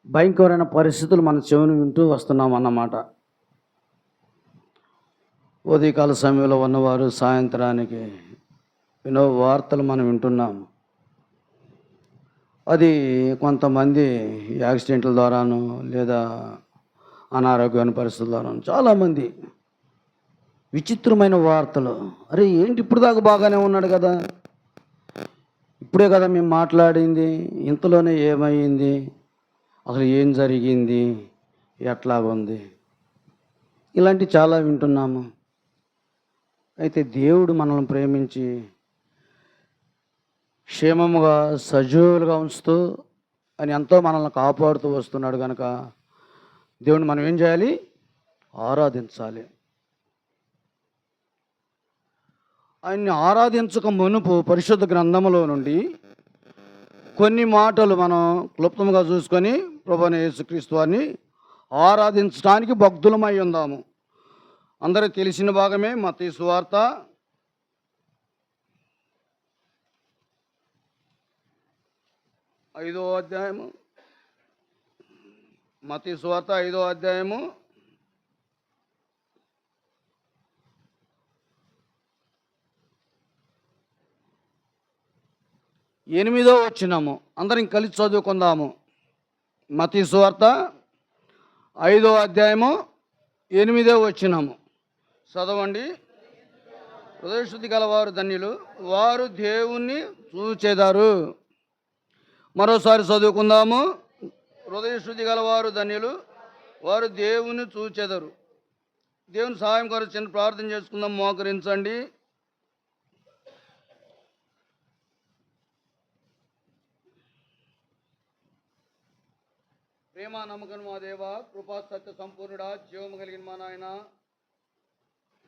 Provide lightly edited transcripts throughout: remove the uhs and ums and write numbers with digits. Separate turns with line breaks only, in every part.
భయంకరమైన పరిస్థితులు మన చెవిని వింటూ వస్తున్నాం అన్నమాట. ఉదయకాల సమయంలో ఉన్నవారు సాయంత్రానికి ఎన్నో వార్తలు మనం వింటున్నాం. అది కొంతమంది యాక్సిడెంట్ల ద్వారాను లేదా అనారోగ్యమైన పరిస్థితుల ద్వారాను చాలామంది విచిత్రమైన వార్తలు. అరే ఏంటి ఇప్పుడు దాకా బాగానే ఉన్నాడు కదా, ఇప్పుడే కదా మేము మాట్లాడింది, ఇంతలోనే ఏమైంది, అసలు ఏం జరిగింది, ఎట్లాగుంది, ఇలాంటి చాలా వింటున్నాము. అయితే దేవుడు మనల్ని ప్రేమించి క్షేమముగా సజీవులుగా ఉంచుతూ అని ఎంతో మనల్ని కాపాడుతూ వస్తున్నాడు కనుక దేవుని మనం ఏం చేయాలి? ఆరాధించాలి. ఆయన్ని ఆరాధించక మునుపు పరిశుద్ధ గ్రంథములో నుండి కొన్ని మాటలు మనం క్లుప్తంగా చూసుకొని ప్రభువైన యేసుక్రీస్తు వారిని ఆరాధించడానికి భక్తులమై ఉందాము. అందరికీ తెలిసిన భాగమే మత్తయి సువార్త 5వ అధ్యాయము. మత్తయి సువార్త 5వ అధ్యాయము 8వ వచనము. అందరం కలిసి చదువుకుందాము. మత్తయి సువార్త 5వ అధ్యాయము 8వ వచనము చదవండి. హృదయశుద్ధి గలవారు ధన్యులు, వారు దేవుణ్ణి చూచెదరు. మరోసారి చదువుకుందాము. హృదయశుద్ధి గలవారు ధన్యులు, వారు దేవుని చూచెదరు. దేవుని సహాయం కొరకు చిన్న ప్రార్థన చేసుకుందాం. మోకరించండి. ప్రేమ నమ్మకం మా దేవ, కృపా సత్య సంపూర్ణుడా, జీవము కలిగిన మా నాయన,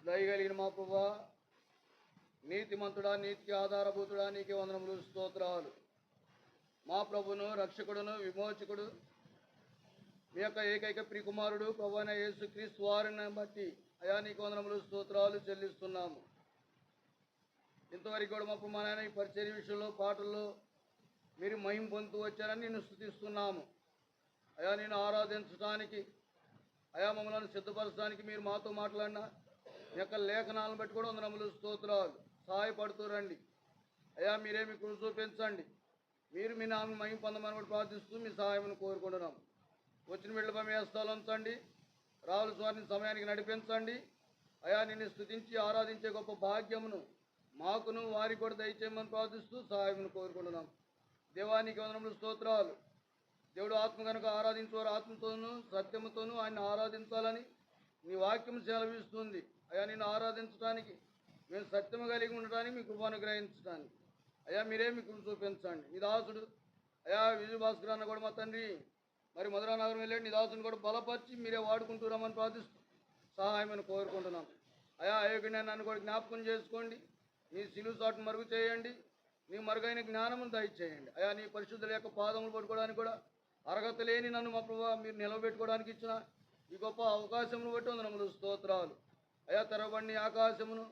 దయ కలిగిన మా ప్రభువా, నీతిమంతుడా, నీతికి ఆధారభూతుడా, నీకే వందనములు, స్తోత్రాలు. మా ప్రభును, రక్షకుడును, విమోచకుడు, మీ యొక్క ఏకైక ప్రియకుమారుడు ప్రభువైన యేసుక్రీస్తు వారిని బట్టి అయా నీకు వందనములు, స్తోత్రాలు చెల్లిస్తున్నాము. ఇంతవరకు కూడా మా నాయన ఈ పరిచర్య విషయంలో పాటల్లో మీరు మహిమ పొందుతూ వచ్చారని నేను స్తుతిస్తున్నాము. అయా నేను ఆరాధించడానికి, అయా మమ్మల్ని సిద్ధపరచడానికి మీరు మాతో మాట్లాడిన మీ యొక్క లేఖనాలను బట్టి కూడా వందనములు, స్తోత్రాలు. సహాయపడుతూ రండి అయా, మీరేమి కృప చూపించండి. మీరు మీ నామని మహిమ పొందమని కూడా ప్రార్థిస్తూ మీ సహాయమును కోరుకుంటున్నాం. వచ్చిన బిడ్డలపై మీ హస్తాలు ఉంచండి. రావాల్సిన వారిని సమయానికి నడిపించండి. అయా నిన్ను స్తుతించి ఆరాధించే గొప్ప భాగ్యమును మాకును వారికి కూడా దయచేయమని ప్రార్థిస్తూ సహాయమును కోరుకుంటున్నాం. దేవానికి వందనములు, స్తోత్రాలు. దేవుడు ఆత్మ కనుక ఆరాధించేవారు ఆత్మతోనూ సత్యముతోనూ ఆయన ఆరాధించాలని నీ వాక్యం సెలవిస్తుంది. అయా నిన్ను ఆరాధించడానికి, మేము సత్యము కలిగి ఉండటానికి మీ కృప అనుగ్రహించడానికి అయా మీరే మీ కృప చూపించండి. నీ దాసుడు అయా విజయ భాస్కర్ అన్న కూడా మా తండ్రి మరి మధురా నగరం వెళ్ళండి. నీ దాసుని కూడా బలపరిచి మీరే వాడుకుంటున్నామని ప్రార్థిస్తూ సహాయమని కోరుకుంటున్నాం. అయా అయోగ్యుని నన్ను కూడా జ్ఞాపకం చేసుకోండి. నీ సిలువు చాటు మరుగు చేయండి. నీ మరుగైన జ్ఞానమును దయచేయండి. అయా నీ పరిశుద్ధుల యొక్క పాదములు పట్టుకోవడానికి కూడా అర్హత లేని నన్ను మా ప్రభావ మీరు నిలబెట్టుకోవడానికి ఇచ్చిన ఈ గొప్ప అవకాశమును బట్టి వందనములు, స్తోత్రాలు. అయా తెరవబడిన ఆకాశమును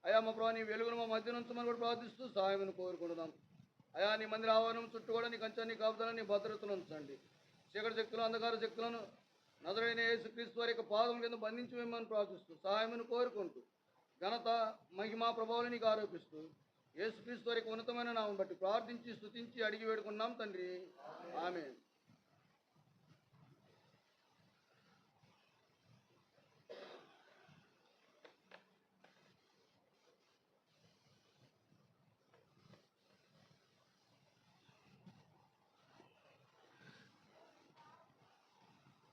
అయా మా ప్రభావ నీ వెలుగును మా మధ్య నుంచమని కూడా ప్రార్థిస్తూ సహాయమును కోరుకుంటున్నాం. అయా నీ మందిర ఆవరణం చుట్టూ కూడా నీ కంచె, నీ కాపుదల, నీ భద్రతను ఉంచండి. చీకటి శక్తులు, అంధకార శక్తులను నజరైన యేసుక్రీస్తు వారి యొక్క పాదం కింద బంధించమని ప్రార్థిస్తూ సహాయమును కోరుకుంటూ ఘనత, మహిమా ప్రభావాలు నీకు ఆరోపిస్తూ యేసుక్రీస్తు వారి యొక్క ఉన్నతమైన నామం బట్టి ప్రార్థించి స్తుతించి అడిగి వేడుకున్నాం తండ్రి, ఆమేన్.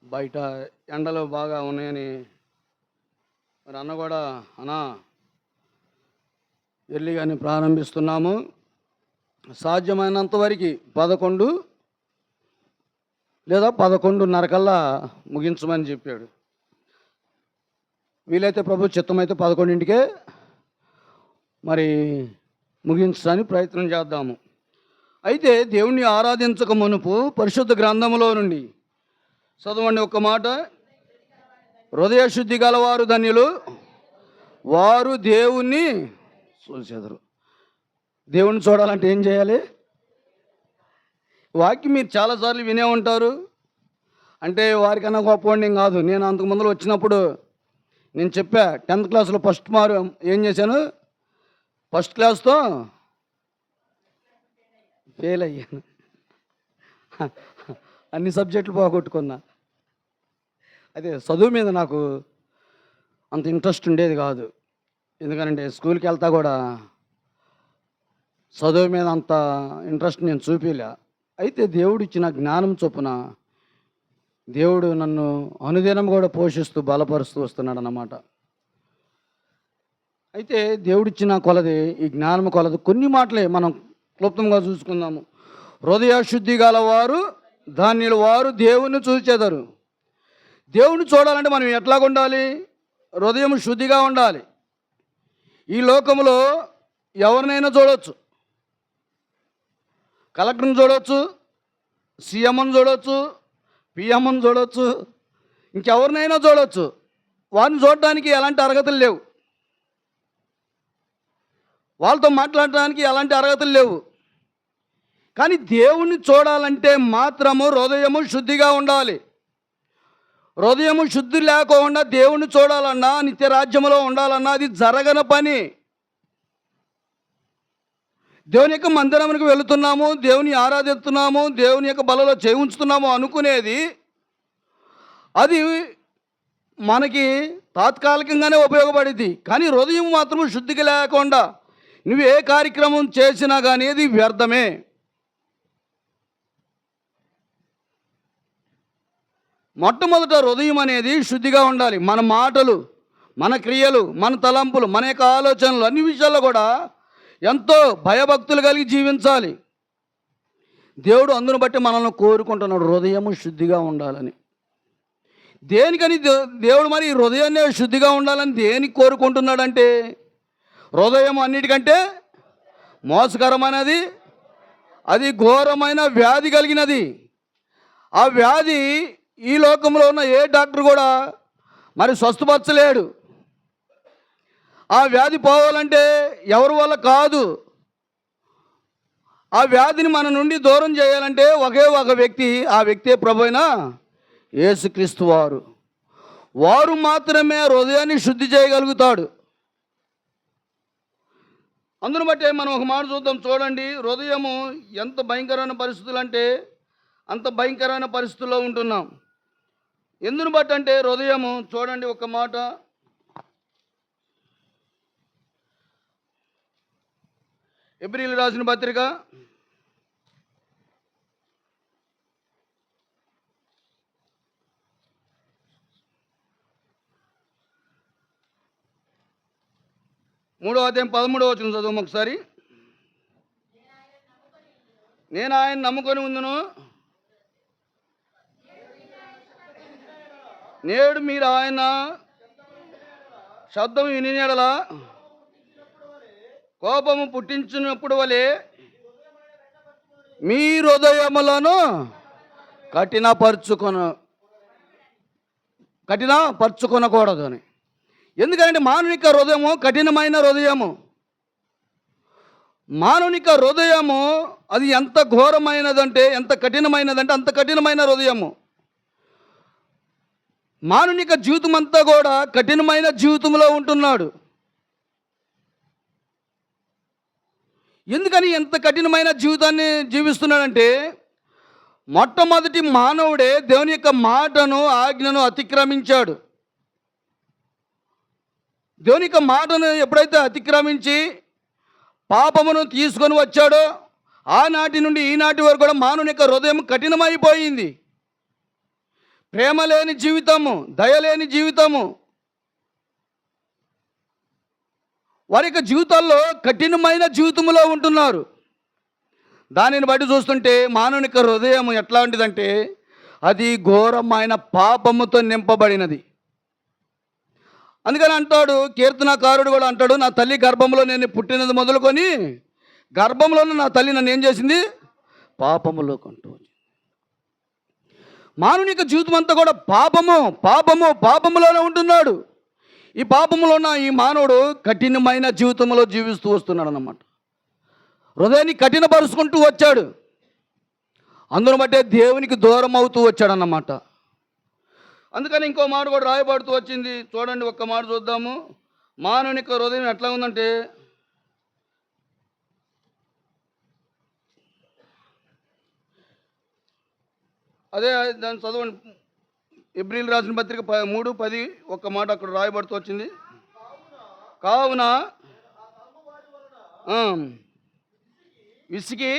బయట ఎండలు బాగా ఉన్నాయని మరి అన్న కూడా అన్నా ఎర్లీగానే ప్రారంభిస్తున్నాము. సాధ్యమైనంత వరకు 11 లేదా 11:30 కల్లా ముగించమని చెప్పాడు. వీలైతే ప్రభు చిత్తమైతే 11ంటికే మరి ముగించడానికి ప్రయత్నం చేద్దాము. అయితే దేవుణ్ణి ఆరాధించక మునుపు పరిశుద్ధ గ్రంథములో నుండి చదవండి ఒక్క మాట. హృదయశుద్ధి గలవారు ధన్యులు, వారు దేవుణ్ణి చూచెదరు. దేవుణ్ణి చూడాలంటే ఏం చేయాలి? వాక్యం మీరు చాలాసార్లు వినే ఉంటారు. అంటే వారికన్నా గొప్పవాడిని కాదు. నేను అంతకు ముందర వచ్చినప్పుడు నేను చెప్పా 10th క్లాస్లో ఫస్ట్ ఏం చేశాను, ఫస్ట్ క్లాస్తో ఫెయిల్ అయ్యాను. అన్ని సబ్జెక్టులు పోగొట్టుకున్నా. అదే చదువు మీద నాకు అంత ఇంట్రెస్ట్ ఉండేది కాదు. ఎందుకంటే స్కూల్కి వెళ్తా కూడా చదువు మీద అంత ఇంట్రెస్ట్ నేను చూపిలే. అయితే దేవుడు ఇచ్చిన జ్ఞానం చొప్పున దేవుడు నన్ను అనుదినం కూడా పోషిస్తూ బలపరుస్తూ వస్తున్నాడు అన్నమాట. అయితే దేవుడిచ్చిన కొలది, ఈ జ్ఞానం కొలది కొన్ని మాటలే మనం క్లుప్తంగా చూసుకుందాము. హృదయ శుద్ధి గలవారు ధాన్యులు వారు దేవుణ్ణి చూచెదరు. దేవుణ్ణి చూడాలంటే మనం ఎట్లాగా ఉండాలి? హృదయం శుద్ధిగా ఉండాలి. ఈ లోకంలో ఎవరినైనా చూడవచ్చు, కలెక్టర్ని చూడవచ్చు, సీఎంని చూడవచ్చు, పిఎంని చూడవచ్చు, ఇంకెవరినైనా చూడవచ్చు. వారిని చూడడానికి ఎలాంటి అర్హతలు లేవు, వాళ్ళతో మాట్లాడడానికి ఎలాంటి అర్హతలు లేవు. కానీ దేవుణ్ణి చూడాలంటే మాత్రము హృదయము శుద్ధిగా ఉండాలి. హృదయము శుద్ధి లేకుండా దేవుణ్ణి చూడాలన్నా, నిత్య రాజ్యంలో ఉండాలన్నా అది జరగని పని. దేవుని యొక్క మందిరానికి వెళుతున్నాము, దేవుని ఆరాధిస్తున్నాము, దేవుని యొక్క బలలో చేయించుతున్నాము అనుకునేది అది మనకి తాత్కాలికంగానే ఉపయోగపడింది. కానీ హృదయం మాత్రం శుద్ధిగా లేకుండా నువ్వు ఏ కార్యక్రమం చేసినా కానీ అది వ్యర్థమే. మొట్టమొదట హృదయం అనేది శుద్ధిగా ఉండాలి. మన మాటలు, మన క్రియలు, మన తలంపులు, మన యొక్క ఆలోచనలు అన్ని విషయాల్లో కూడా ఎంతో భయభక్తులు కలిగి జీవించాలి. దేవుడు అందును బట్టి మనల్ని కోరుకుంటున్నాడు హృదయము శుద్ధిగా ఉండాలని. దేనికని దేవుడు మరి హృదయాన్ని శుద్ధిగా ఉండాలని దేనికి కోరుకుంటున్నాడంటే, హృదయం అన్నిటికంటే మోసకరమైనది, అది ఘోరమైన వ్యాధి కలిగినది. ఆ వ్యాధి ఈ లోకంలో ఉన్న ఏ డాక్టర్ కూడా మరి స్వస్థపరచలేడు. ఆ వ్యాధి పోవాలంటే ఎవరి వల్ల కాదు. ఆ వ్యాధిని మన నుండి దూరం చేయాలంటే ఒకే ఒక వ్యక్తి, ఆ వ్యక్తే ప్రభువైన యేసుక్రీస్తు వారు. వారు మాత్రమే హృదయాన్ని శుద్ధి చేయగలుగుతాడు. అందును బట్టే మనం ఒక మాట చూద్దాం. చూడండి, హృదయము ఎంత భయంకరమైన పరిస్థితులు అంటే అంత భయంకరమైన పరిస్థితుల్లో ఉంటున్నాం. ఎందును బట్టి అంటే హృదయము, చూడండి ఒక మాట, ఎబ్రీయులకు రాసిన పత్రిక 3వ అధ్యాయం 13వ వచనం చదువు ఒకసారి. నేను ఆయన నమ్ముకొని ఉందును, నేడు మీరు ఆయన శబ్దం వినినెడల కోపము పుట్టించినప్పుడు వలె మీ హృదయములను కఠినపరుచుకొనకూడదు అని. ఎందుకంటే మానవిక హృదయము కఠినమైన హృదయము. మానవిక హృదయము అది ఎంత ఘోరమైనదంటే, ఎంత కఠినమైనదంటే అంత కఠినమైన హృదయము. మానవిక జీవితం అంతా కూడా కఠినమైన జీవితంలో ఉంటున్నాడు. ఎందుకని ఎంత కఠినమైన జీవితాన్ని జీవిస్తున్నాడంటే, మొట్టమొదటి మానవుడే దేవుని యొక్క మాటను, ఆజ్ఞను అతిక్రమించాడు. దేవుని యొక్క మాటను ఎప్పుడైతే అతిక్రమించి పాపమును తీసుకొని వచ్చాడో, ఆనాటి నుండి ఈనాటి వరకు కూడా మానవుని యొక్క హృదయం కఠినమైపోయింది. ప్రేమ లేని జీవితము, దయలేని జీవితము, వారి యొక్క జీవితాల్లో కఠినమైన జీవితంలో ఉంటున్నారు. దానిని బట్టి చూస్తుంటే మానవుని యొక్క హృదయం ఎట్లాంటిదంటే అది ఘోరమైన పాపముతో నింపబడినది. అందుకని అంటాడు కీర్తనకారుడు కూడా అంటాడు, నా తల్లి గర్భంలో నేను పుట్టినది మొదలుకొని గర్భంలోనే నా తల్లి నన్ను ఏం చేసింది? పాపములో కొంటూ. మానవుని యొక్క జీవితం అంతా కూడా పాపములోనే ఉంటున్నాడు. ఈ పాపములో ఉన్న ఈ మానవుడు కఠినమైన జీవితంలో జీవిస్తూ వస్తున్నాడు అన్నమాట. హృదయాన్ని కఠినపరుచుకుంటూ వచ్చాడు. అందును బట్టే దేవునికి దూరం అవుతూ వచ్చాడన్నమాట. అందుకని ఇంకో మాట కూడా రాయబడుతూ వచ్చింది. చూడండి, ఒక్క మాట చూద్దాము. మానవుని యొక్క హృదయం ఎట్లా ఉందంటే, అదే దాన్ని చదవండి. ఎబ్రిల్ రాసిన పత్రిక 3:10 ఒక్క మాట అక్కడ రాయబడుతూ వచ్చింది. కావున విసికి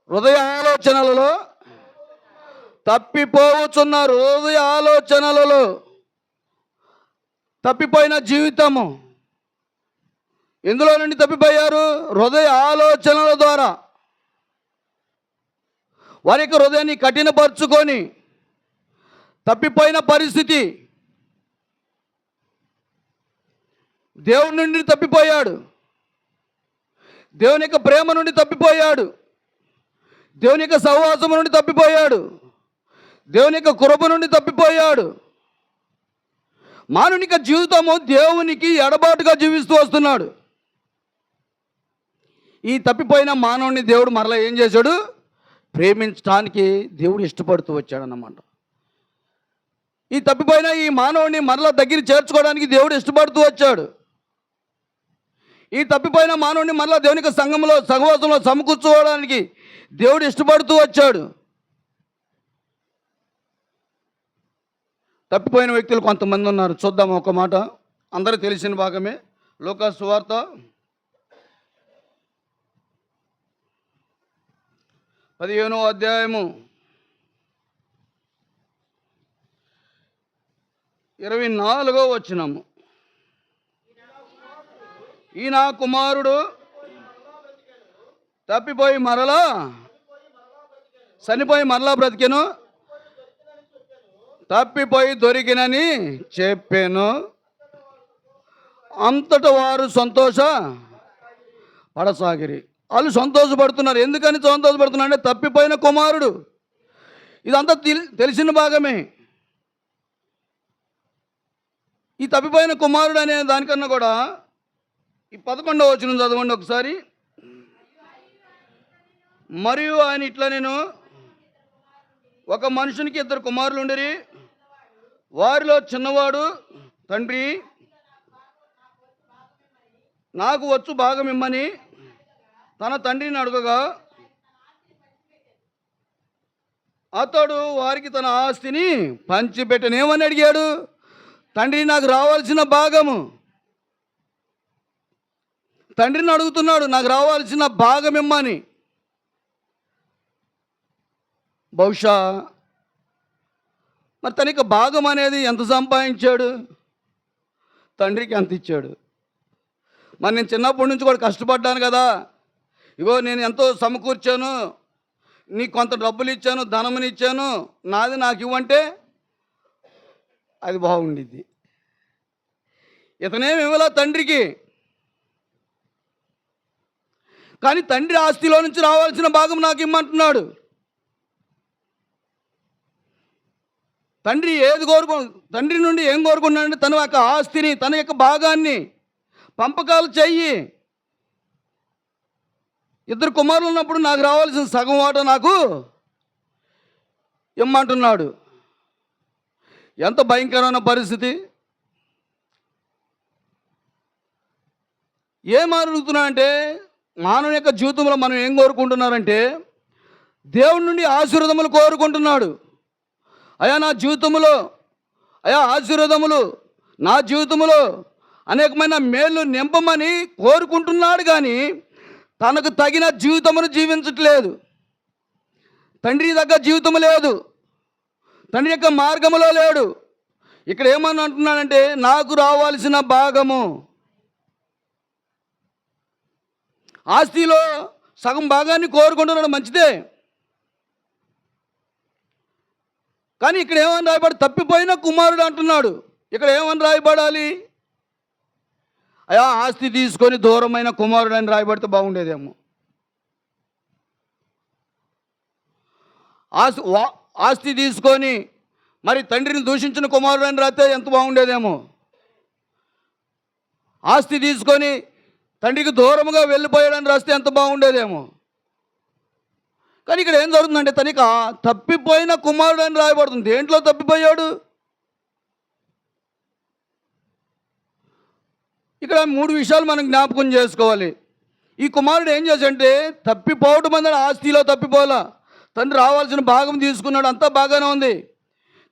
హృదయ ఆలోచనలలో తప్పిపోవచ్చున్నారు. హృదయ ఆలోచనలలో తప్పిపోయిన జీవితము. ఎందులో నుండి తప్పిపోయారు? హృదయ ఆలోచనల ద్వారా. వారి యొక్క హృదయాన్ని కఠినపరుచుకొని తప్పిపోయిన పరిస్థితి. దేవుని నుండి తప్పిపోయాడు, దేవుని యొక్క ప్రేమ నుండి తప్పిపోయాడు, దేవుని యొక్క సహవాసం నుండి తప్పిపోయాడు, దేవుని యొక్క కృప నుండి తప్పిపోయాడు. మానవుని యొక్క జీవితము దేవునికి ఎడబాటుగా జీవిస్తూ వస్తున్నాడు. ఈ తప్పిపోయిన మానవుని దేవుడు మరలా ఏం చేశాడు? ప్రేమించడానికి దేవుడు ఇష్టపడుతూ వచ్చాడన్నమాట. ఈ తప్పిపోయిన ఈ మానవుని మరలా దగ్గర చేర్చుకోవడానికి దేవుడు ఇష్టపడుతూ వచ్చాడు. ఈ తప్పిపోయిన మానవుని మరలా దేవుని యొక్క సంఘంలో సహవాసంలో సమకూర్చుకోవడానికి దేవుడు ఇష్టపడుతూ వచ్చాడు. తప్పిపోయిన వ్యక్తులు కొంతమంది ఉన్నారు. చూద్దాం ఒక మాట. అందరూ తెలిసిన భాగమే. లూకా సువార్త 15వ అధ్యాయము 24వ వచనము. ఈ నా కుమారుడు తప్పిపోయి మరలా చనిపోయి మరలా బ్రతికెను, తప్పిపోయి దొరికినని చెప్పాను. అంతటా వారు సంతోష పడసాగిరి. వాళ్ళు సంతోషపడుతున్నారు. ఎందుకని సంతోషపడుతున్నారు అంటే తప్పిపోయిన కుమారుడు. ఇదంతా తెలిసిన భాగమే. ఈ తప్పిపోయిన కుమారుడు అనే దానికన్నా కూడా ఈ 11వ వచనం చదవండి ఒకసారి. మరియు ఆయన ఇట్లా, నేను ఒక మనుషునికి 2 కుమారులు ఉండేరి. వారిలో చిన్నవాడు, తండ్రి నాకు వచ్చు భాగం ఇమ్మని తన తండ్రిని అడగగా, అతడు వారికి తన ఆస్తిని పంచిపెట్టను. ఏమని అడిగాడు? తండ్రి నాకు రావాల్సిన భాగము. తండ్రిని అడుగుతున్నాడు, నాకు రావాల్సిన భాగం ఇమ్మని. బహుశా మరి తనకి భాగం అనేది ఎంత సంపాదించాడు? తండ్రికి ఎంత ఇచ్చాడు? మరి నేను చిన్నప్పటి నుంచి కూడా కష్టపడ్డాను కదా, ఇగో నేను ఎంతో సమకూర్చాను, నీకు కొంత డబ్బులు ఇచ్చాను, ధనముని ఇచ్చాను, నాది నాకు ఇవ్వంటే అది బాగుండిద్ది. ఇతనేమి ఇవ్వలా తండ్రికి. కానీ తండ్రి ఆస్తిలో నుంచి రావాల్సిన భాగం నాకు ఇమ్మంటున్నాడు. తండ్రి నుండి ఏం కోరుకున్నాడంటే తన యొక్క ఆస్తిని, తన యొక్క భాగాన్ని పంపకాలు చెయ్యి. 2 కుమారులు ఉన్నప్పుడు నాకు రావాల్సిన సగం వాట నాకు ఇమ్మంటున్నాడు. ఎంత భయంకరమైన పరిస్థితి. ఏం అడుగుతున్నానంటే, మానవుని యొక్క జీవితంలో మనం ఏం కోరుకుంటున్నారంటే దేవుడి నుండి ఆశీర్వాదములు కోరుకుంటున్నాడు. అయా నా జీవితంలో, అయా ఆశీర్వాదములు నా జీవితంలో అనేకమైన మేలు నింపమని కోరుకుంటున్నాడు. కానీ తనకు తగిన జీవితమును జీవించట్లేదు. తండ్రి దగ్గర జీవితం లేదు, తండ్రి యొక్క మార్గములో లేడు. ఇక్కడ ఏమని అంటున్నాడంటే నాకు రావాల్సిన భాగము. ఆస్తిలో సగం భాగాన్ని కోరుకుంటున్నాడు, మంచిదే. కానీ ఇక్కడ ఏమని రాయబడి? తప్పిపోయిన కుమారుడు అంటున్నాడు. ఇక్కడ ఏమని రాయబడాలి? అయా ఆస్తి తీసుకొని దూరమైన కుమారుడు అని రాయబడితే బాగుండేదేమో. ఆస్తి తీసుకొని మరి తండ్రిని దూషించిన కుమారుడు అని రాస్తే ఎంత బాగుండేదేమో. ఆస్తి తీసుకొని తండ్రికి దూరముగా వెళ్ళిపోయాడని రాస్తే ఎంత బాగుండేదేమో. కానీ ఇక్కడ ఏం జరుగుతుందంటే తనకి తప్పిపోయిన కుమారుడు అని రాయబడుతుంది. దేంట్లో తప్పిపోయాడు? ఇక్కడ 3 విషయాలు మనం జ్ఞాపకం చేసుకోవాలి. ఈ కుమారుడు ఏం చేశాడంటే తప్పిపోవటం అనేది ఆస్తిలో తప్పిపోలా. తండ్రి రావాల్సిన భాగం తీసుకున్నాడు, అంతా బాగానే ఉంది.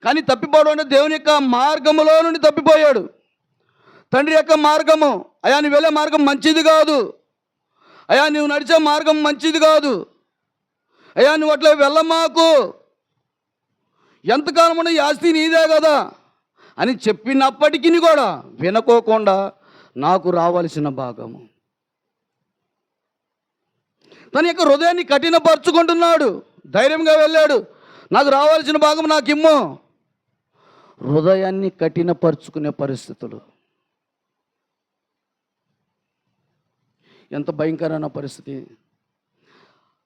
కానీ తప్పిపోవడం అంటే దేవుని యొక్క మార్గములో నుండి తప్పిపోయాడు. తండ్రి యొక్క మార్గము, అయ్యా నువ్వు వెళ్ళే మార్గం మంచిది కాదు, అయ్యా నువ్వు నడిచే మార్గం మంచిది కాదు, అయ్యా నువ్వు అట్లా వెళ్ళమాకు, ఎంతకాలం ఉన్న ఈ ఆస్తి నీదే కదా అని చెప్పినప్పటికీ కూడా వినుకోకుండా నాకు రావాల్సిన భాగము, తన యొక్క హృదయాన్ని కఠినపరుచుకుంటున్నాడు. ధైర్యంగా వెళ్ళాడు, నాకు రావాల్సిన భాగం నాకు ఇమ్ము. హృదయాన్ని కఠినపరుచుకునే పరిస్థితులు ఎంత భయంకరమైన పరిస్థితి.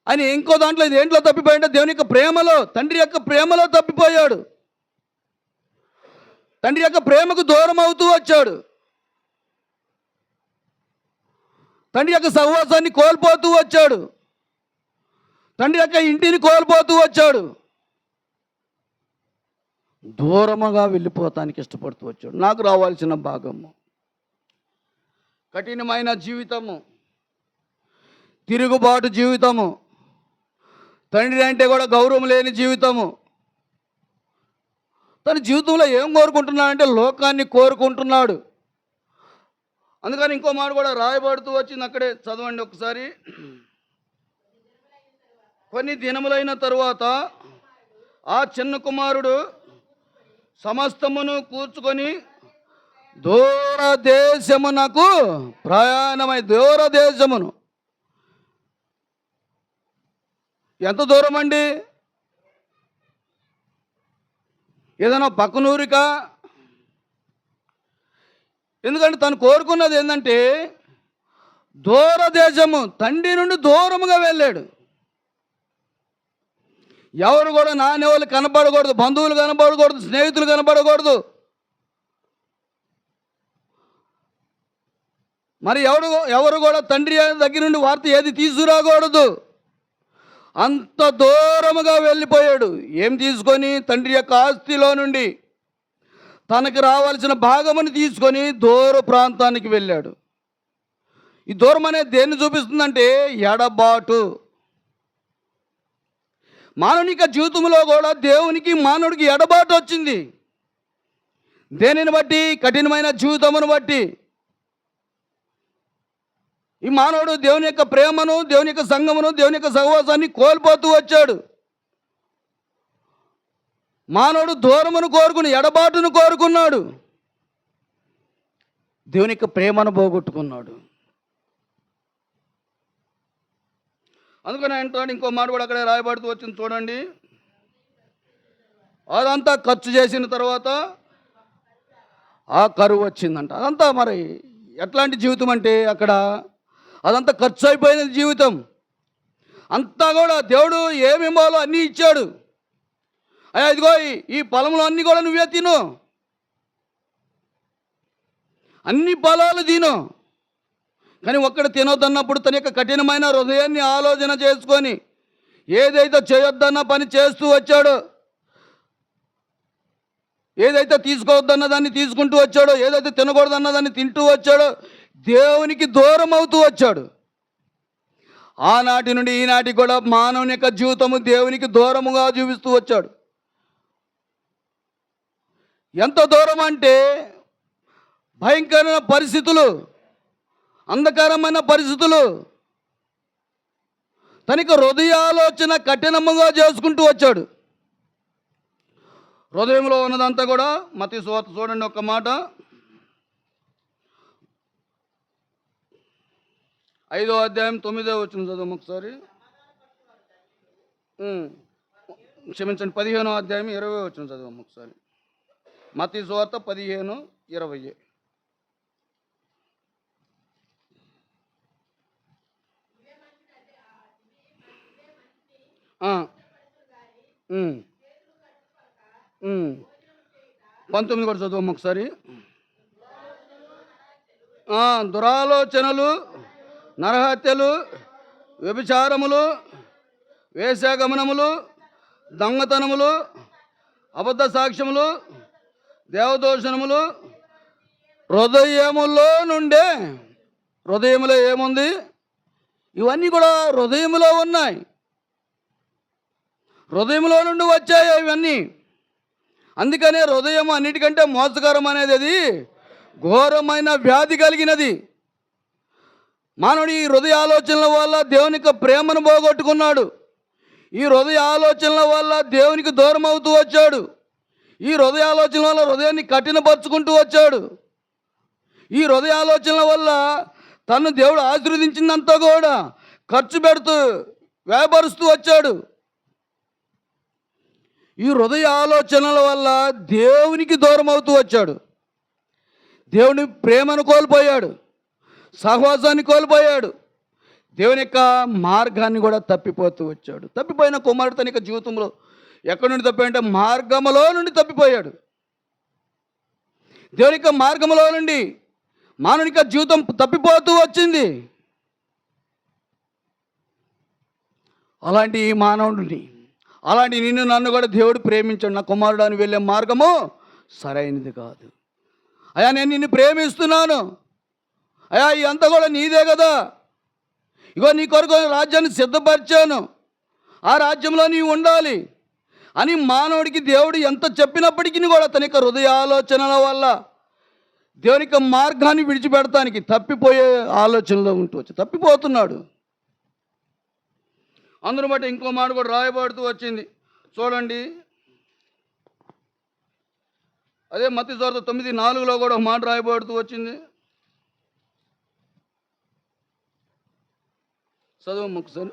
అని ఇంకో దాంట్లో ఇది ఏంట్లో తప్పిపోయాడంటే దేవుని యొక్క ప్రేమలో, తండ్రి యొక్క ప్రేమలో తప్పిపోయాడు. తండ్రి యొక్క ప్రేమకు దూరం అవుతూ వచ్చాడు. తండ్రి యొక్క సహవాసాన్ని కోల్పోతూ వచ్చాడు. తండ్రి యొక్క ఇంటిని కోల్పోతూ వచ్చాడు. దూరముగా వెళ్ళిపోతానికి ఇష్టపడుతూ వచ్చాడు. నాకు రావాల్సిన భాగము, కఠినమైన జీవితము, తిరుగుబాటు జీవితము, తండ్రి అంటే కూడా గౌరవం లేని జీవితము. తన జీవితంలో ఏం కోరుకుంటున్నాడంటే లోకాన్ని కోరుకుంటున్నాడు. అందుకని ఇంకో మాట కూడా రాయబడుతూ వచ్చింది, అక్కడే చదవండి ఒకసారి. కొన్ని దినములైన తరువాత ఆ చిన్న కుమారుడు సమస్తమును కూర్చుకొని దూరదేశమునకు ప్రయాణమై, దూరదేశమును ఎంత దూరం అండి? ఏదైనా పక్కనూరికా? ఎందుకంటే తను కోరుకున్నది ఏంటంటే దూరదేశము, తండ్రి నుండి దూరముగా వెళ్ళాడు. ఎవరు కూడా నానేవాళ్ళు కనబడకూడదు, బంధువులు కనబడకూడదు, స్నేహితులు కనబడకూడదు. మరి ఎవరు కూడా తండ్రి దగ్గర నుండి వార్త ఏది తీసుకురాకూడదు. అంత దూరముగా వెళ్ళిపోయాడు. ఏం తీసుకొని? తండ్రి యొక్క ఆస్తిలో నుండి తనకు రావాల్సిన భాగముని తీసుకొని దూర ప్రాంతానికి వెళ్ళాడు. ఈ దూరం అనేది దేన్ని చూపిస్తుందంటే ఎడబాటు. మానవునిక జీవితంలో కూడా దేవునికి మానవుడికి ఎడబాటు వచ్చింది. దేనిని బట్టి? కఠినమైన జీవితమును బట్టి. ఈ మానవుడు దేవుని యొక్క ప్రేమను, దేవుని యొక్క సంఘమును, దేవుని యొక్క సహవాసాన్ని కోల్పోతూ వచ్చాడు. మానవుడు దూరమును కోరుకుని ఎడబాటును కోరుకున్నాడు, దేవుని యొక్క ప్రేమను పోగొట్టుకున్నాడు. అందుకని అంటాడు, ఇంకో మాట కూడా అక్కడే రాయబడుతూ వచ్చింది చూడండి. అదంతా ఖర్చు చేసిన తర్వాత ఆ కరువు వచ్చిందంట. అదంతా మరి ఎట్లాంటి జీవితం అంటే అక్కడ అదంతా ఖర్చు అయిపోయిన జీవితం. అంతా కూడా దేవుడు ఏమి ఇవ్వాలో అన్నీ ఇచ్చాడు. అయ్యా ఇదిగో ఈ పొలంలో అన్నీ కూడా నువ్వే తిను, అన్ని ఫలాలు తిను. కానీ ఒక్కడ తినొద్దన్నప్పుడు తన యొక్క కఠినమైన హృదయాన్ని ఆలోచన చేసుకొని ఏదైతే చేయొద్దన్న పని చేస్తూ వచ్చాడో, ఏదైతే తీసుకోవద్దన్న దాన్ని తీసుకుంటూ వచ్చాడో, ఏదైతే తినకూడదన్న దాన్ని తింటూ వచ్చాడో, దేవునికి దూరం అవుతూ వచ్చాడు. ఆనాటి నుండి ఈనాటి కూడా మానవుని యొక్క జీవితము దేవునికి దూరముగా చూపిస్తూ వచ్చాడు. ఎంత దూరం అంటే భయంకరమైన పరిస్థితులు, అంధకారమైన పరిస్థితులు, తనకి హృదయాలోచన కఠినముగా చేసుకుంటూ వచ్చాడు. హృదయంలో ఉన్నదంతా కూడా మత్తయి సువార్త చూడండి ఒక్క మాట, 5వ అధ్యాయం 9వ వచనం చదువు ఒకసారి. క్షమించండి, 15వ అధ్యాయం 20వ వచనం చదువు ఒకసారి. మత్తయి సువార్త 15:20. పంతొమ్మిది కూడా చదువు ఒకసారి. దురాలోచనలు, నరహత్యలు, వ్యభిచారములు, వేశ్యాగమనములు, దొంగతనములు, అబద్ధ సాక్ష్యములు, దేవదూషణములు హృదయములో నుండే. హృదయములో ఏముంది? ఇవన్నీ కూడా హృదయములో ఉన్నాయి. హృదయంలో నుండి వచ్చాయి ఇవన్నీ. అందుకనే హృదయం అన్నిటికంటే మోసకరం అనేది, అది ఘోరమైన వ్యాధి కలిగినది. మానవుడు ఈ హృదయ ఆలోచనల వల్ల దేవుని యొక్క ప్రేమను పోగొట్టుకున్నాడు. ఈ హృదయ ఆలోచనల వల్ల దేవునికి దూరం అవుతూ వచ్చాడు. ఈ హృదయ ఆలోచనల వల్ల హృదయాన్ని కఠినపరుచుకుంటూ వచ్చాడు. ఈ హృదయ ఆలోచనల వల్ల తను దేవుడు ఆశీర్వదించిందంతా కూడా ఖర్చు పెడుతూ వ్యాపరుస్తూ వచ్చాడు. ఈ హృదయ ఆలోచనల వల్ల దేవునికి దూరం అవుతూ వచ్చాడు. దేవుని ప్రేమను కోల్పోయాడు, సహవాసాన్ని కోల్పోయాడు, దేవుని యొక్క మార్గాన్ని కూడా తప్పిపోతూ వచ్చాడు. తప్పిపోయిన కుమారుడు తన యొక్క జీవితంలో ఎక్కడి నుండి తప్పాడంటే మార్గములో నుండి తప్పిపోయాడు. దేవుని యొక్క మార్గములో నుండి మానవుని యొక్క జీవితం తప్పిపోతూ వచ్చింది. అలాంటి ఈ మానవుడిని, అలాంటి నిన్ను నన్ను కూడా దేవుడు ప్రేమించాడు. నా కుమారుడు అని వెళ్ళే మార్గము సరైనది కాదు. అయ్యా నేను నిన్ను ప్రేమిస్తున్నాను, అయ్యా ఇదంతా కూడా నీదే కదా, ఇగో నీ కొరకు రాజ్యాన్ని సిద్ధపరిచాను, ఆ రాజ్యంలో నీవు ఉండాలి అని మానవుడికి దేవుడు ఎంత చెప్పినప్పటికీ కూడా తన యొక్క హృదయ ఆలోచనల వల్ల దేవుని యొక్క మార్గాన్ని విడిచిపెడతానికి తప్పిపోయే ఆలోచనలో ఉంటూ వచ్చి తప్పిపోతున్నాడు. అందును బట్టి ఇంకో మాట కూడా రాయబడుతూ వచ్చింది. చూడండి, అదే మత్తయి సువార్త 9:4 కూడా ఒక మాట రాయబడుతూ వచ్చింది. చదువు ఒకసారి.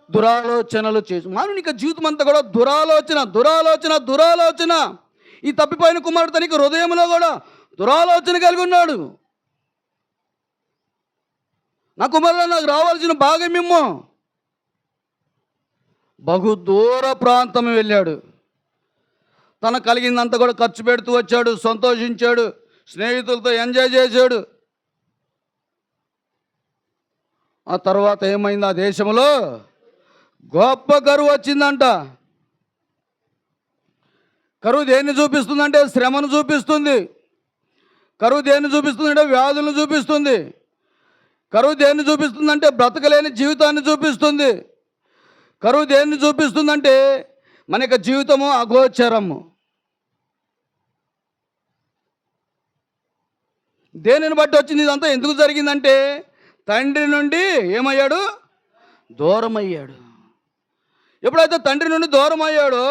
దురాలోచనలు చేసి మానవుని జీవితం అంతా కూడా దురాలోచన దురాలోచన దురాలోచన. ఈ తప్పిపోయిన కుమారుడు తనకి హృదయంలో కూడా దురాలోచన కలిగి ఉన్నాడు. నా కుమారుడు నాకు రావాల్సిన భాగమేమో బహు దూర ప్రాంతం వెళ్ళాడు. తనకు కలిగిందంతా కూడా ఖర్చు పెడుతూ వచ్చాడు, సంతోషించాడు, స్నేహితులతో ఎంజాయ్ చేశాడు. ఆ తర్వాత ఏమైంది? ఆ దేశంలో గొప్ప కరువు వచ్చిందంట. కరువు దేన్ని చూపిస్తుందంటే శ్రమను చూపిస్తుంది. కరువు దేన్ని చూపిస్తుందంటే వ్యాధులను చూపిస్తుంది. కరువు దేన్ని చూపిస్తుందంటే బ్రతకలేని జీవితాన్ని చూపిస్తుంది. కరువు దేన్ని చూపిస్తుందంటే మన యొక్క జీవితము అగోచరము. దేనిని బట్టి వచ్చింది ఇదంతా? ఎందుకు జరిగిందంటే తండ్రి నుండి ఏమయ్యాడు? దూరం అయ్యాడు. ఎప్పుడైతే తండ్రి నుండి దూరం అయ్యాడో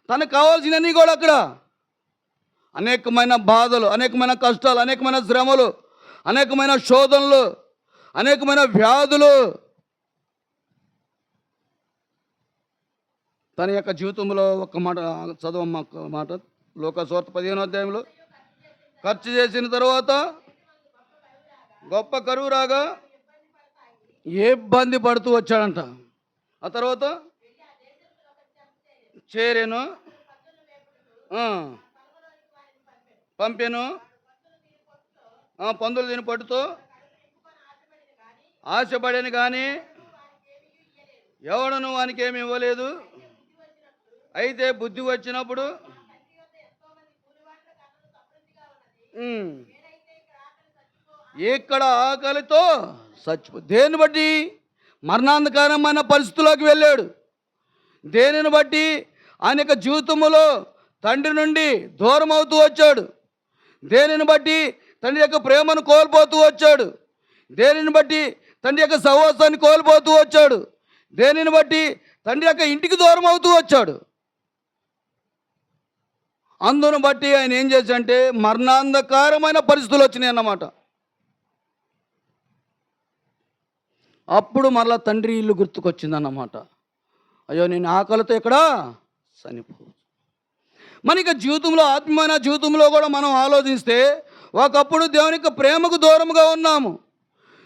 తనకు కావాల్సినవి కూడా అక్కడ అనేకమైన బాధలు, అనేకమైన కష్టాలు, అనేకమైన శ్రమలు, అనేకమైన శోధనలు, అనేకమైన వ్యాధులు తన యొక్క జీవితంలో. ఒక మాట చదవమ్మ, ఒక మాట లూకా సువార్త 15వ అధ్యాయంలో. ఖర్చు చేసిన తర్వాత గొప్ప కరువు రాగా ఇబ్బంది పడుతూ వచ్చాడంట. ఆ తర్వాత చేరెను, పంపెను, పందులు తిని పట్టుతో ఆశపడని కానీ ఎవడను వానికి ఏమి ఇవ్వలేదు. అయితే బుద్ధి వచ్చినప్పుడు ఇక్కడ ఆకలితో దేన్ని బట్టి? మరణాంధకారమైన పరిస్థితుల్లోకి వెళ్ళాడు. దేనిని బట్టి? ఆయన యొక్క జీవితంలో తండ్రి నుండి దూరం అవుతూ వచ్చాడు. దేనిని బట్టి? తండ్రి యొక్క ప్రేమను కోల్పోతూ వచ్చాడు. దేనిని బట్టి? తండ్రి యొక్క సహవాసాన్ని కోల్పోతూ వచ్చాడు. దేనిని బట్టి? తండ్రి యొక్క ఇంటికి దూరం అవుతూ వచ్చాడు. అందును బట్టి ఆయన ఏం చేశాడంటే మరణాంధకారమైన పరిస్థితులు వచ్చినాయి అన్నమాట. అప్పుడు మరలా తండ్రి ఇల్లు గుర్తుకొచ్చిందన్నమాట. అయ్యో నేను ఆకలితో ఇక్కడ చనిపోవచ్చు. మనకి జీవితంలో, ఆత్మీయమైన జీవితంలో కూడా మనం ఆలోచిస్తే ఒకప్పుడు దేవుని యొక్క ప్రేమకు దూరంగా ఉన్నాము,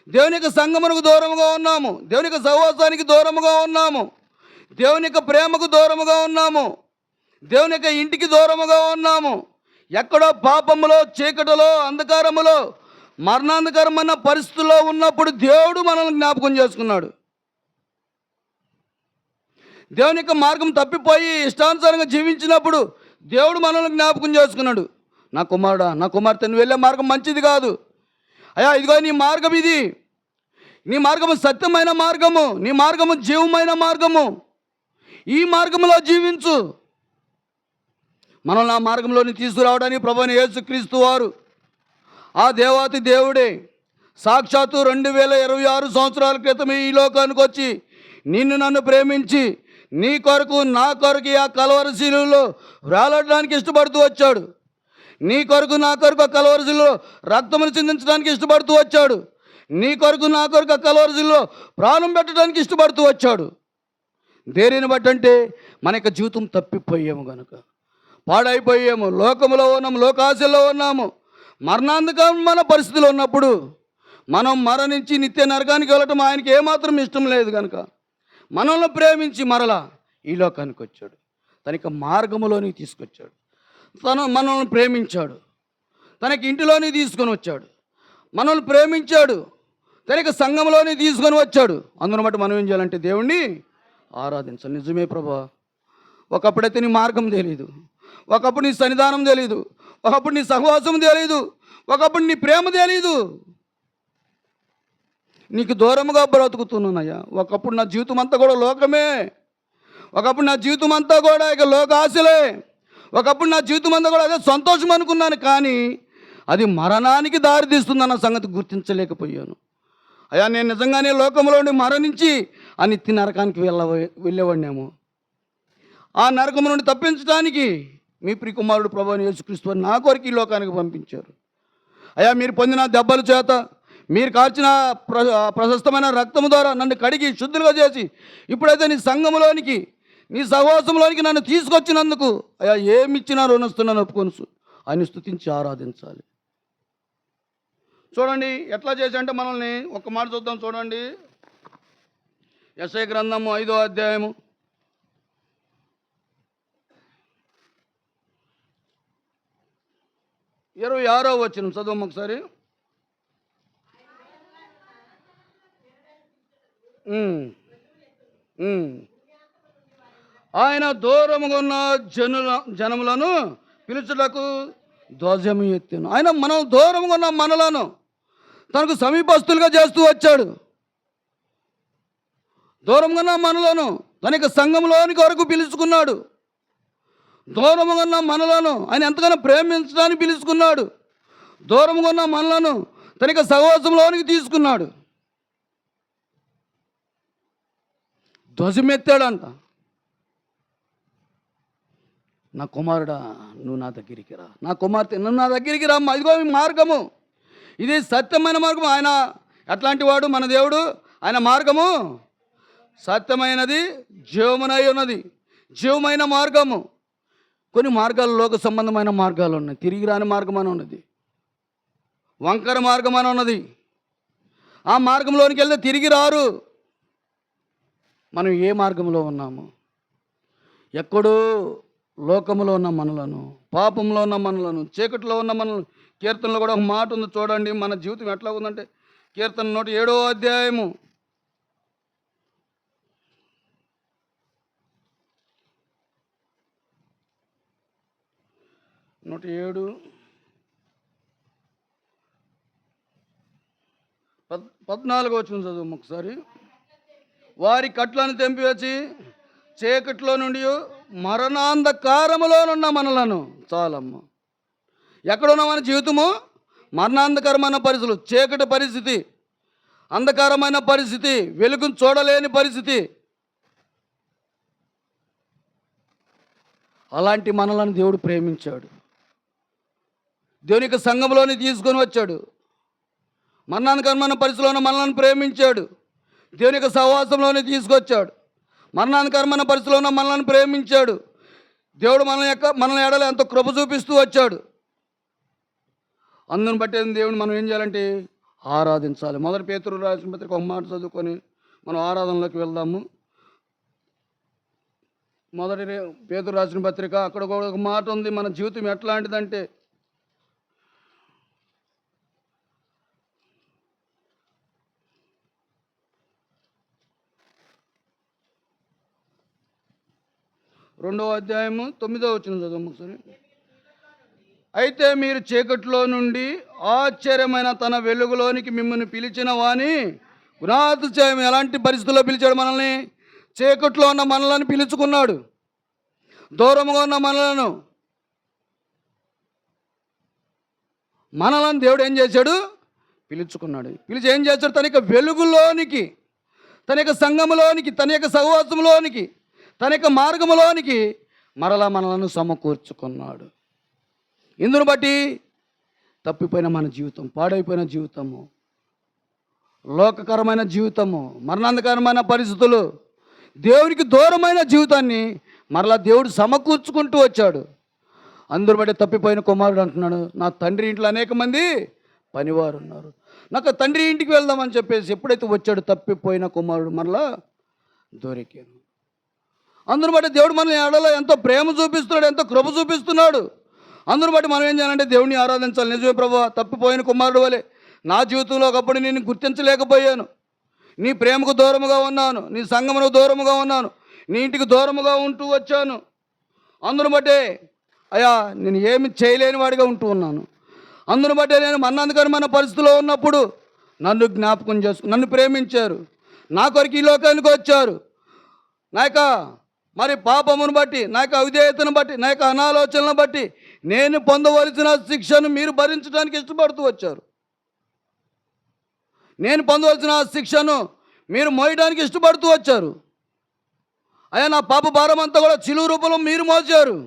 దేవుని యొక్క సంగమునకు దూరంగా ఉన్నాము, దేవుని యొక్క సహవాసానికి దూరంగా ఉన్నాము, దేవుని యొక్క ప్రేమకు దూరంగా ఉన్నాము, దేవుని యొక్క ఇంటికి దూరముగా ఉన్నాము. ఎక్కడో పాపములో, చీకటిలో, అంధకారములో మరణాంతకరమైన పరిస్థితుల్లో ఉన్నప్పుడు దేవుడు మనల్ని జ్ఞాపకం చేసుకున్నాడు. దేవుని యొక్క మార్గం తప్పిపోయి ఇష్టానుసారంగా జీవించినప్పుడు దేవుడు మనల్ని జ్ఞాపకం చేసుకున్నాడు. నా కుమారుడా, నా కుమార్తె, నువ్వు వెళ్ళే మార్గం మంచిది కాదు. అయ్యా, ఇదిగో నీ మార్గం ఇది. నీ మార్గము సత్యమైన మార్గము, నీ మార్గము జీవమైన మార్గము. ఈ మార్గంలో జీవించు. మనల్ని ఆ మార్గంలోని తీసుకురావడానికి ప్రభువైన యేసుక్రీస్తు వారు, ఆ దేవాతి దేవుడే సాక్షాత్తు 2026 సంవత్సరాల క్రితం ఈ లోకానికి వచ్చి నిన్ను నన్ను ప్రేమించి నీ కొరకు నా కొరకు ఆ కలవరి శిలువలో వేలాడడానికి ఇష్టపడుతూ వచ్చాడు. నీ కొరకు నా కొరకు ఆ కలవరి శిలువలో రక్తమును చిందించడానికి ఇష్టపడుతూ వచ్చాడు. నీ కొరకు నా కొరకు ఆ కలవరి శిలువలో ప్రాణం పెట్టడానికి ఇష్టపడుతూ వచ్చాడు. దేనిని బట్టి అంటే మన యొక్క జీవితం తప్పిపోయాము కనుక, పాడైపోయాము, లోకములో ఉన్నాము, లోకాశల్లో ఉన్నాము. మరణాంతకమైన పరిస్థితులు ఉన్నప్పుడు మనం మరణించి నిత్య నరకానికి వెళ్ళటం ఆయనకి ఏమాత్రం ఇష్టం లేదు కనుక మనల్ని ప్రేమించి మరలా ఈ లోకానికి వచ్చాడు. తనకి మార్గములోనికి తీసుకొచ్చాడు. మనల్ని ప్రేమించాడు. తనకి ఇంటిలోని తీసుకొని వచ్చాడు. మనల్ని ప్రేమించాడు. తనకి సంఘంలోని తీసుకొని వచ్చాడు. అందును బట్టి మనం ఏం చేయాలంటే దేవుణ్ణి ఆరాధించాలి. నిజమే ప్రభా, ఒకప్పుడైతే నీ మార్గం తెలియదు, ఒకప్పుడు నీ సన్నిధానం తెలియదు, ఒకప్పుడు నీ సహవాసం తెలియదు, ఒకప్పుడు నీ ప్రేమ తెలియదు. నీకు దూరముగా బ్రతుకుతున్నానయ్యా. ఒకప్పుడు నా జీవితం అంతా కూడా లోకమే, ఒకప్పుడు నా జీవితం అంతా కూడా ఇక లోక ఆశలే, ఒకప్పుడు నా జీవితం అంతా కూడా అదే సంతోషం అనుకున్నాను. కానీ అది మరణానికి దారితీస్తుందన్న సంగతి గుర్తించలేకపోయాను. అయ్యా, నేను నిజంగానే లోకంలో మరణించి ఆ నిత్య నరకానికి వెళ్ళేవాడినేమో. ఆ నరకం నుండి తప్పించడానికి మీ ప్రియకుమారుడు ప్రభువైన యేసుక్రీస్తు నా కొరకు ఈ లోకానికి పంపించారు. అయ్యా, మీరు పొందిన దెబ్బల చేత, మీరు కార్చిన ప్రశస్తమైన రక్తము ద్వారా నన్ను కడిగి శుద్ధులుగా చేసి ఇప్పుడైతే నీ సంఘములోనికి, నీ సహవాసంలోనికి నన్ను తీసుకొచ్చినందుకు అయ్యా ఏమిచ్చినా రుణస్తున్నాను ఒప్పుకొనుసు ఆయన స్తుతించి ఆరాధించాలి. చూడండి ఎట్లా చేసి అంటే మనల్ని ఒక మాట చూద్దాం. చూడండి, యెషయా గ్రంథము 5వ అధ్యాయము 26వ వచనం చదువు ఒకసారి. ఆయన దూరముగా ఉన్న జనములను పిలుచుటకు ధ్వజము ఎత్తాను. ఆయన మనం దూరంగా ఉన్న మనలను తనకు సమీపస్తులుగా చేస్తూ వచ్చాడు. దూరంగా ఉన్న మనలను తనకి సంఘంలోనికి వరకు పిలుచుకున్నాడు. దూరంగా ఉన్న మనలను ఆయన ఎంతగానో ప్రేమించడానికి పిలుచుకున్నాడు. దూరంగా ఉన్న మనలను తనకి సహవాసంలోనికి తీసుకున్నాడు. ధ్వజమెత్తాడంట. నా కుమారుడా, నువ్వు నా దగ్గరికి రా, నా కుమార్తె నువ్వు నా దగ్గరికి రా. ఇదిగో ఈ మార్గము, ఇది సత్యమైన మార్గము. ఆయన ఎట్లాంటి వాడు మన దేవుడు? ఆయన మార్గము సత్యమైనది, జీవమునై ఉన్నది. జీవమైన మార్గము. కొన్ని మార్గాలు లోక సంబంధమైన మార్గాలు ఉన్నాయి. తిరిగి రాని మార్గం అని ఉన్నది, వంకర మార్గం అని ఉన్నది. ఆ మార్గంలోనికి వెళ్తే తిరిగి రారు. మనం ఏ మార్గంలో ఉన్నాము? ఎక్కడో లోకములో ఉన్న మనలను, పాపంలో ఉన్న మనలను, చీకటిలో ఉన్న మనలను. కీర్తనలో కూడా ఒక మాట ఉంది చూడండి, మన జీవితం ఎట్లా ఉందంటే కీర్తన 107వ అధ్యాయము 107 14వ వచనం చదువు ఒకసారి. వారి కట్లను తెంపివేసి చీకట్లో నుండి మరణాంధకారములోనున్న మనలను. చాలమ్మ, ఎక్కడున్న మన జీవితము? మరణాంధకరమైన పరిస్థితులు, చీకటి పరిస్థితి, అంధకారమైన పరిస్థితి, వెలుగును చూడలేని పరిస్థితి. అలాంటి మనలను దేవుడు ప్రేమించాడు. దేవుని యొక్క సంఘంలోని తీసుకొని వచ్చాడు. మరణాంధకరమైన పరిస్థితిలో ఉన్న మనలను ప్రేమించాడు. దేవుని యొక్క సహవాసంలోనే తీసుకొచ్చాడు. మరణాంధకరమైన పరిస్థితిలో ఉన్న మనల్ని ప్రేమించాడు. దేవుడు మనల్ని ఎడల ఎంతో కృప చూపిస్తూ వచ్చాడు. అందుని బట్టి దేవుని మనం ఏం చేయాలంటే ఆరాధించాలి. మొదటి పేతురు రాసిన పత్రిక ఒక మాట చదువుకొని మనం ఆరాధనలోకి వెళ్దాము. మొదటి పేతురు రాసిన పత్రిక, అక్కడ కూడా ఒక మాట ఉంది. మన జీవితం ఎట్లాంటిదంటే 2వ అధ్యాయము 9వ వచనం చదువు ఒకసారి. అయితే మీరు చీకట్లో నుండి ఆశ్చర్యమైన తన వెలుగులోనికి మిమ్మల్ని పిలిచిన వాని గుణాతిశయం. ఎలాంటి పరిస్థితుల్లో పిలిచాడు మనల్ని? చీకట్లో ఉన్న మనలను పిలుచుకున్నాడు. దూరంగా ఉన్న మనలను దేవుడు ఏం చేశాడు? పిలుచుకున్నాడు. పిలిచి ఏం చేశాడు? తన యొక్క వెలుగులోనికి, తన యొక్క సంఘములోనికి, తన యొక్క సహవాసంలోనికి, తన యొక్క మార్గములోనికి మరలా మనలను సమకూర్చుకున్నాడు. ఇందును బట్టి తప్పిపోయిన మన జీవితం, పాడైపోయిన జీవితము, లోకకరమైన జీవితము, మరణాంధకరమైన పరిస్థితులు, దేవునికి దూరమైన జీవితాన్ని మరలా దేవుడు సమకూర్చుకుంటూ వచ్చాడు. అందరూ బట్టి తప్పిపోయిన కుమారుడు అంటున్నాడు, నా తండ్రి ఇంట్లో అనేక మంది పనివారు ఉన్నారు, నాకు తండ్రి ఇంటికి వెళ్దామని చెప్పేసి ఎప్పుడైతే వచ్చాడు తప్పిపోయిన కుమారుడు మరలా దొరికాను. అందరూ బట్టి దేవుడు మన ఎడలో ఎంతో ప్రేమ చూపిస్తున్నాడు, ఎంతో కృప చూపిస్తున్నాడు. అందరూ బట్టి మనం ఏం చేయాలంటే దేవుడిని ఆరాధించాలి. నిజమే ప్రభువా, తప్పిపోయిన కుమారుడు వలె నా జీవితంలో ఒకప్పుడు నేను గుర్తించలేకపోయాను, నీ ప్రేమకు దూరముగా ఉన్నాను, నీ సంగమునకు దూరముగా ఉన్నాను, నీ ఇంటికి దూరముగా ఉంటూ వచ్చాను. అందరూ బట్టే అయ్యా నేను ఏమి చేయలేని వాడిగా ఉంటూ ఉన్నాను. అందును బట్టే నేను మరణాంధకరమైన పరిస్థితిలో ఉన్నప్పుడు నన్ను జ్ఞాపకం చేసుకుని నన్ను ప్రేమించారు, నా కొరకు ఈ లోకానికి వచ్చారు. నా యొక్క మరి పాపమును బట్టి, నా యొక్క అవిధేయతను బట్టి, నా యొక్క అనాలోచనలను బట్టి నేను పొందవలసిన శిక్షను మీరు భరించడానికి ఇష్టపడుతూ వచ్చారు. నేను పొందవలసిన శిక్షను మీరు మోయడానికి ఇష్టపడుతూ వచ్చారు. అయ్యా నా పాప భారం అంతా కూడా చిలువ రూపంలో మీరు మోసారు.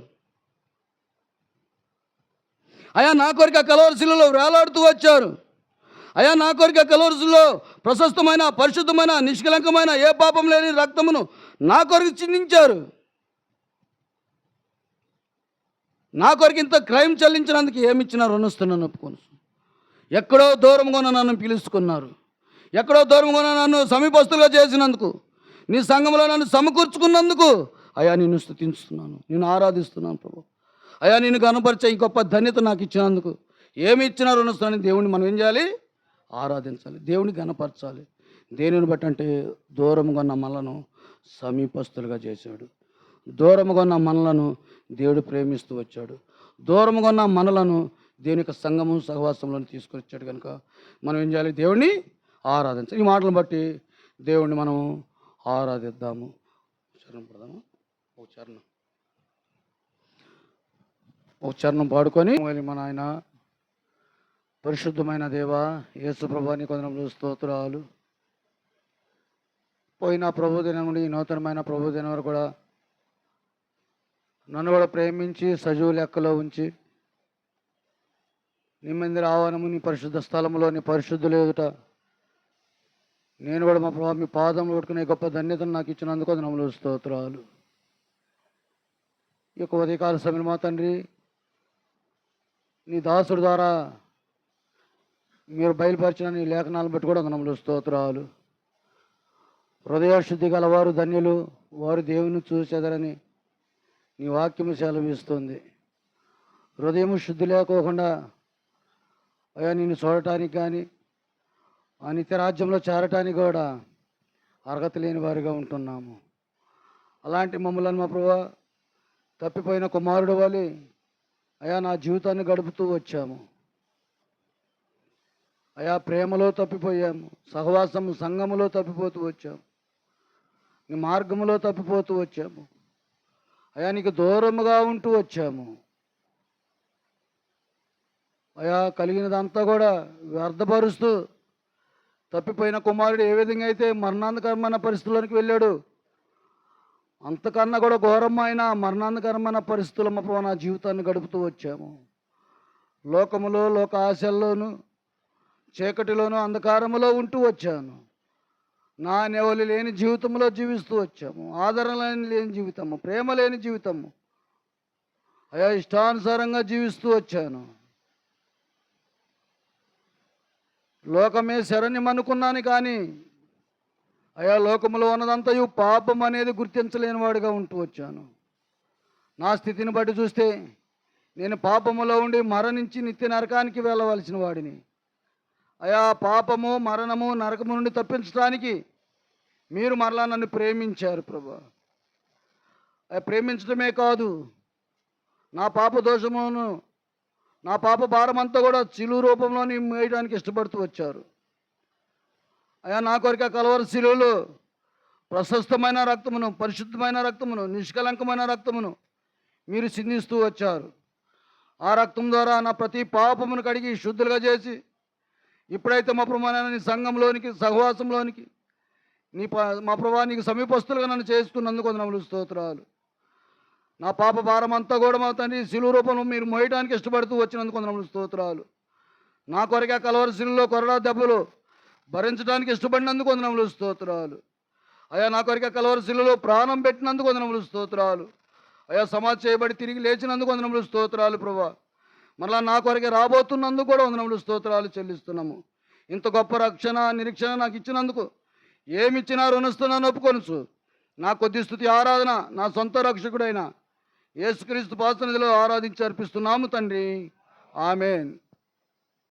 అయ్యా నా కొరకు ఆ కలవరి శిలువలో వేలాడుతూ వచ్చారు. అయ్యా నా కొరకు ఆ కలవరి శిలువలో ప్రశస్తమైన, పరిశుద్ధమైన, నిష్కలంకమైన, ఏ పాపం లేని రక్తమును నా కొరకు చిందించారు. నా కొరకు ఇంత క్రైమ్ చెల్లించినందుకు ఏమిచ్చినా రుణస్తున్నాను ఒప్పుకోను. ఎక్కడో దూరంగా నన్ను పిలుచుకున్నారు, ఎక్కడో దూరంగా నన్ను సమీపస్తులుగా చేసినందుకు, నీ సంఘంలో నన్ను సమకూర్చుకున్నందుకు అయ్యా నిన్ను స్తుతిస్తున్నాను, నేను ఆరాధిస్తున్నాను ప్రభు. అయ్యా నేను కనపరిచే ఈ గొప్ప ధన్యత నాకు ఇచ్చినందుకు ఏమి ఇచ్చినా రుణస్తున్నాను. దేవుడిని మనం ఏం చేయాలి? ఆరాధించాలి, దేవుని కనపరచాలి. దేనిని బట్టి అంటే దూరంగా ఉన్న మనలను సమీపస్తులుగా చేశాడు, దూరంగా ఉన్న మనలను దేవుడు ప్రేమిస్తూ వచ్చాడు, దూరంగా ఉన్న మనలను దేవుని యొక్క సంఘము సహవాసంలో తీసుకొచ్చాడు. కనుక మనం ఏం చేయాలి? దేవుణ్ణి ఆరాధించాలి. ఈ మాటలను బట్టి దేవుణ్ణి మనం ఆరాధిద్దాము. చరణం పడదాము. ఒక చరణం పాడుకొని మన ఆయన పరిశుద్ధమైన దేవ యేసు ప్రభువాని కొందరంలో స్తోత్రాలు. పోయిన ప్రభుదినం నుండి నూతనమైన ప్రభుదినం వరకు కూడా నన్ను కూడా ప్రేమించి సజీవ లెక్కలో ఉంచి నీ మందిర ఆహ్వానము, నీ పరిశుద్ధ స్థలంలో, నీ పరిశుద్ధులు ఎదుట నేను కూడా మా ప్రభావ మీ పాదంలో పెట్టుకునే గొప్ప ధన్యతను నాకు ఇచ్చినందుకు వందనములు స్తోత్రాలు. ఈ యొక్క ఉదయకాల సమయం మా తండ్రి నీ దాసుడి ద్వారా మీరు బయలుపరిచిన నీ లేఖనాలను బట్టి కూడా వందనములు స్తోత్రాలు. హృదయశుద్ధి గలవారు ధన్యులు, వారు దేవుని చూసేదరని నీ వాక్యము సెలవిస్తుంది. హృదయము శుద్ధి లేకోకుండా అయ్యా నిన్ను చూడటానికి కానీ ఆ నిత్య రాజ్యంలో చేరటానికి కూడా అర్హత లేని వారిగా ఉంటున్నాము. అలాంటి మమ్మల్ని మా ప్రభువా తప్పిపోయిన కుమారుడు వలె అయా నా జీవితాన్ని గడుపుతూ వచ్చాము. అయా ప్రేమలో తప్పిపోయాము, సహవాసము సంఘములో తప్పిపోతూ వచ్చాము, నీ మార్గములో తప్పిపోతూ వచ్చాము. అయా నీకు దూరముగా ఉంటూ వచ్చాము. అయా కలిగినదంతా కూడా వ్యర్థపరుస్తూ తప్పిపోయిన కుమారుడు ఏ విధంగా అయితే మరణాంధకరమైన పరిస్థితుల్లోనికి వెళ్ళాడు, అంతకన్నా కూడా ఘోరమైన మరణాంధకరమైన పరిస్థితుల నా జీవితాన్ని గడుపుతూ వచ్చాము. లోకములో, లోక ఆశల్లోనూ, చీకటిలోనూ, అంధకారములో ఉంటూ వచ్చాను. నా నెవలి లేని జీవితంలో జీవిస్తూ వచ్చాము. ఆదరణ లేని జీవితము, ప్రేమ లేని జీవితము, అయా ఇష్టానుసారంగా జీవిస్తూ వచ్చాను. లోకమే శరణ్యం అనుకున్నాను, కానీ అయా లోకములో ఉన్నదంతయు పాపం అనేది గుర్తించలేని వాడిగా ఉంటూ వచ్చాను. నా స్థితిని బట్టి చూస్తే నేను పాపములో ఉండి మరణించి నిత్య నరకానికి వెళ్ళవలసిన వాడిని. అయా పాపము, మరణము, నరకము నుండి తప్పించడానికి మీరు మరలా నన్ను ప్రేమించారు ప్రభా. ప్రేమించడమే కాదు, నా పాప దోషమును, నా పాప భారమంతా కూడా శిలువ రూపంలోని వేయడానికి ఇష్టపడుతూ వచ్చారు. అయ్యా, నా కొరకు కలవరి శిలువలో ప్రశస్తమైన రక్తమును, పరిశుద్ధమైన రక్తమును, నిష్కలంకమైన రక్తమును మీరు చిందిస్తూ వచ్చారు. ఆ రక్తం ద్వారా నా ప్రతి పాపమును కడిగి శుద్ధులుగా చేసి, ఇప్పుడైతే మా ప్రభు నీ సంఘంలోనికి, సహవాసంలోనికి మా ప్రభా నీకు సమీపస్తులుగా నన్ను చేసుకున్నందుకు వందనములు, స్తోత్రాలు. నా పాప భారం అంతా కూడా మా తండ్రి శిలువ రూపంలో మీరు మోయడానికి ఇష్టపడుతూ వచ్చినందుకు వందనములు, స్తోత్రాలు. నా కొరకే కలవరి శిలువలో కొరడా దెబ్బలు భరించడానికి ఇష్టపడినందుకు వందనములు, స్తోత్రాలు. అయ్యా, నా కొరకే కలవరి శిలువలో ప్రాణం పెట్టినందుకు వందనములు, స్తోత్రాలు. అయ్యా, సమాధి చేయబడి తిరిగి లేచినందుకు వందనములు, స్తోత్రాలు ప్రభా. మరలా నా కొరకే రాబోతున్నందుకు కూడా వందనములు, స్తోత్రాలు చెల్లిస్తున్నాము. ఇంత గొప్ప రక్షణ, నిరీక్షణ నాకు ఇచ్చినందుకు ఏమిచ్చినా రుణస్తున్నాను ఒప్పుకొనుచు నా కొద్ది స్తుతి ఆరాధన నా సొంత రక్షకుడైన యేసుక్రీస్తు పాదసన్నిధిలో ఆరాధించి అర్పిస్తున్నాము తండ్రి. ఆమేన్.